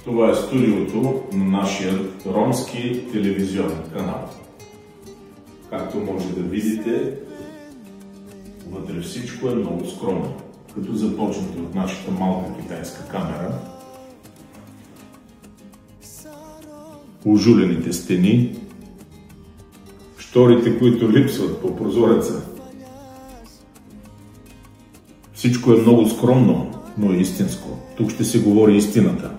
Това е студиото на нашия ромски телевизионен канал. Както може да видите, вътре всичко е много скромно. Като започнете от нашата малка китайска камера, ужулените стени, шторите, които липсват по прозореца. Всичко е много скромно, но е истинско. Тук ще се говори истината.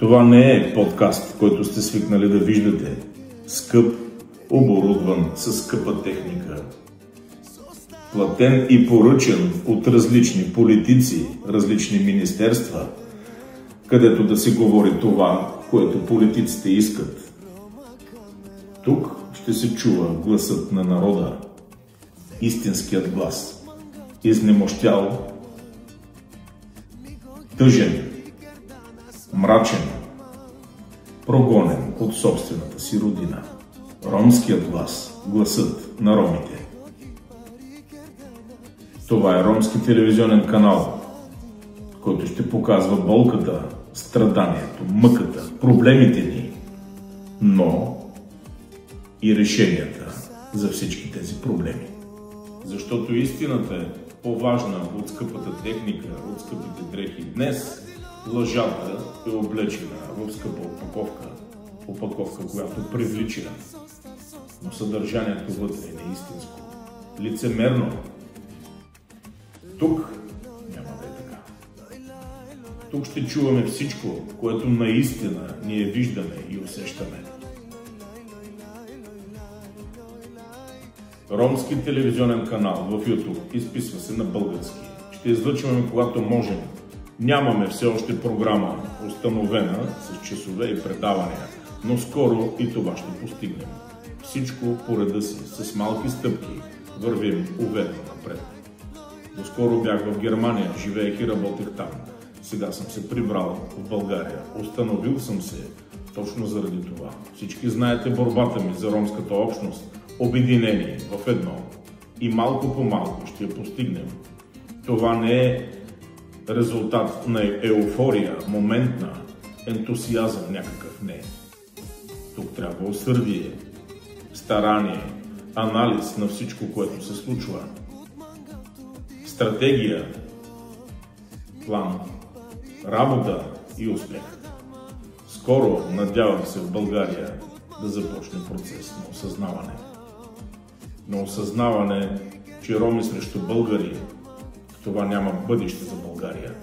Това не е подкаст, който сте свикнали да виждате. Скъп, оборудван със скъпа техника. Платен и поръчен от различни политици, различни министерства, където да се говори това, което политиците искат. Тук ще се чува гласът на народа, истинският глас, изнемощял, тъжен, мрачен, прогонен от собствената си родина. Ромският глас, гласът на ромите. Това е ромски телевизионен канал, който ще показва болката, страданието, мъката, проблемите ни, но и решенията за всички тези проблеми. Защото истината е по-важна от скъпата техника, от скъпите дрехи. Днес лъжата е облечена в скъпа опаковка, която привлича, но съдържанието вътре е неистинско, лицемерно. Тук няма да е така. Тук ще чуваме всичко, което наистина ние виждаме и усещаме. Ромски телевизионен канал в YouTube изписва се на български. Ще излъчваме когато можем. Нямаме все още програма установена с часове и предавания, но скоро и това ще постигнем. Всичко по реда си, с малки стъпки, вървим уверено напред. Доскоро бях в Германия, живеех и работех там. Сега съм се прибрал в България. Установил съм се точно заради това. Всички знаете борбата ми за ромската общност. Обединени в едно. И малко по малко ще я постигнем. Това не е резултат на еуфория, моментна, ентусиазъм някакъв, не. Тук трябва усърдие, старание, анализ на всичко, което се случва. Стратегия, план, работа и успех. Скоро, надявам се, в България да започне процес на осъзнаване. На осъзнаване, че роми срещу българи, това няма бъдеще за България.